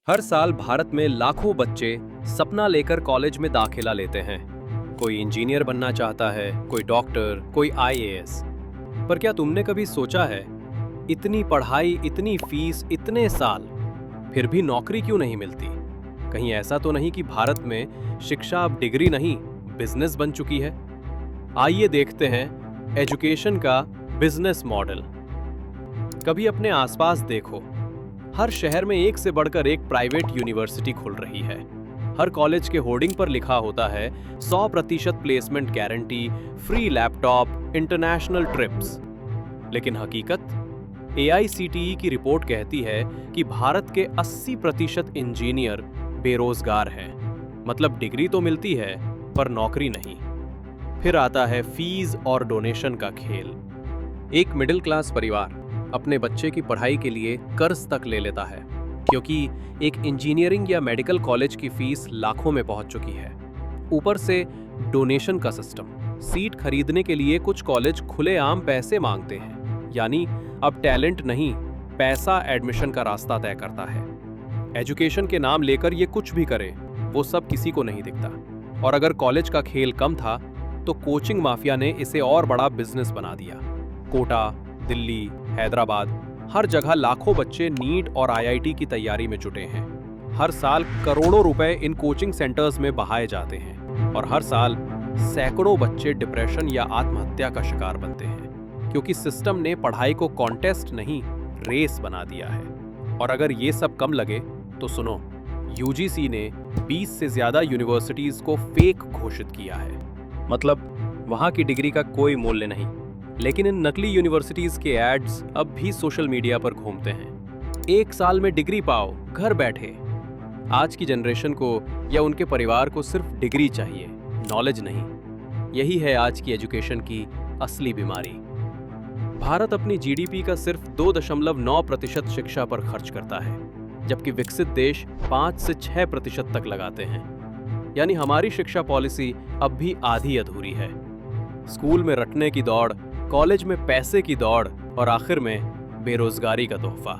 हर साल भारत में लाखों बच्चे सपना लेकर कॉलेज में दाखिला लेते हैं। कोई इंजीनियर बनना चाहता है, कोई डॉक्टर, कोई आईएएस। पर क्या तुमने कभी सोचा है, इतनी पढ़ाई, इतनी फीस, इतने साल, फिर भी नौकरी क्यों नहीं मिलती? कहीं ऐसा तो नहीं कि भारत में शिक्षा अब डिग्री नहीं, बिजनेस बन चुकी है? आइए देखते हैं एजुकेशन का बिजनेस मॉडल। कभी अपने आसपास देखो, हर शहर में एक से बढ़कर एक प्राइवेट यूनिवर्सिटी खुल रही है। हर कॉलेज के होर्डिंग पर लिखा होता है 100% placement guarantee, free laptop, international trips. लेकिन हकीकत, AICTE की रिपोर्ट कहती है कि भारत के 80% इंजीनियर बेरोजगार हैं। मतलब डिग्री तो मिलती है पर नौकरी नहीं। फिर आता है फीस और डोनेशन का खेल। एक मिडिल क्लास परिवार अपने बच्चे की पढ़ाई के लिए कर्ज तक ले लेता है, क्योंकि एक इंजीनियरिंग या मेडिकल कॉलेज की फीस लाखों में पहुंच चुकी है। ऊपर से डोनेशन का सिस्टम, सीट खरीदने के लिए कुछ कॉलेज खुलेआम पैसे मांगते हैं। यानी अब टैलेंट नहीं, पैसा एडमिशन का रास्ता तय करता है। एजुकेशन के नाम लेकर ये कुछ भी करे, वो सब किसी को नहीं दिखता। और अगर कॉलेज का खेल कम था, तो कोचिंग माफिया ने इसे और बड़ा बिजनेस बना दिया। कोटा, दिल्ली, हैदराबाद, हर जगह लाखों बच्चे नीट और IIT की तैयारी में जुटे हैं। हर साल करोड़ों रुपए इन कोचिंग सेंटर्स में बहाए जाते हैं और हर साल सैकड़ों बच्चे डिप्रेशन या आत्महत्या का शिकार बनते हैं, क्योंकि सिस्टम ने पढ़ाई को कॉन्टेस्ट नहीं, रेस बना दिया है। और अगर ये सब कम लगे तो सुनो, UGC ने 20 से ज्यादा यूनिवर्सिटीज को फेक घोषित किया है। मतलब वहां की डिग्री का कोई मूल्य नहीं। लेकिन इन नकली यूनिवर्सिटीज के एड्स अब भी सोशल मीडिया पर घूमते हैं। 1 साल में डिग्री पाओ, घर बैठे। आज की जनरेशन को या उनके परिवार को सिर्फ डिग्री चाहिए, नॉलेज नहीं। यही है आज की एजुकेशन की असली बीमारी। भारत अपनी GDP का सिर्फ 2.9% शिक्षा पर खर्च करता है, जबकि विकसित देश 5 से 6% तक लगाते हैं। यानी हमारी शिक्षा पॉलिसी अब भी आधी अधूरी है। स्कूल में रटने की दौड़, कॉलेज में पैसे की दौड़ और आखिर में बेरोजगारी का तोहफा।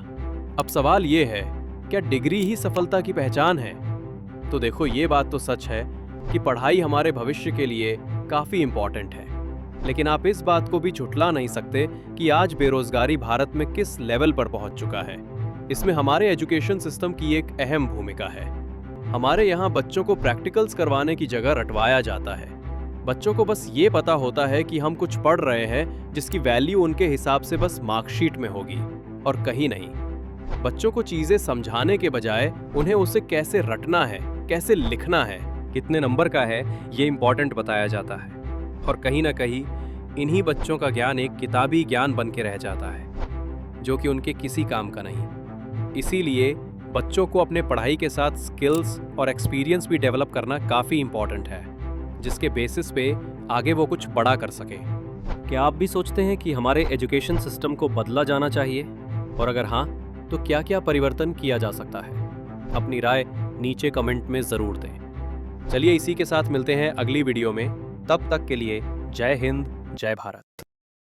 अब सवाल ये है, क्या डिग्री ही सफलता की पहचान है? तो देखो, ये बात तो सच है कि पढ़ाई हमारे भविष्य के लिए काफी इंपॉर्टेंट है। लेकिन आप इस बात को भी झुठला नहीं सकते कि आज बेरोजगारी भारत में किस लेवल पर पहुंच चुका है। इसमें हमारे एजुकेशन सिस्टम की एक अहम भूमिका है। हमारे यहाँ बच्चों को प्रैक्टिकल्स करवाने की जगह रटवाया जाता है। बच्चों को बस ये पता होता है कि हम कुछ पढ़ रहे हैं, जिसकी वैल्यू उनके हिसाब से बस मार्कशीट में होगी और कहीं नहीं। बच्चों को चीजें समझाने के बजाय उन्हें उसे कैसे रटना है, कैसे लिखना है, कितने नंबर का है, ये इंपॉर्टेंट बताया जाता है। और कहीं ना कहीं इन्हीं बच्चों का ज्ञान एक किताबी ज्ञान बन के रह जाता है, जो कि उनके किसी काम का नहीं। इसीलिए बच्चों को अपने पढ़ाई के साथ स्किल्स और एक्सपीरियंस भी डेवलप करना काफी इंपॉर्टेंट है, जिसके बेसिस पे आगे वो कुछ बड़ा कर सके। क्या आप भी सोचते हैं कि हमारे एजुकेशन सिस्टम को बदला जाना चाहिए? और अगर हाँ, तो क्या क्या परिवर्तन किया जा सकता है? अपनी राय नीचे कमेंट में जरूर दें। चलिए इसी के साथ मिलते हैं अगली वीडियो में। तब तक के लिए जय हिंद, जय भारत।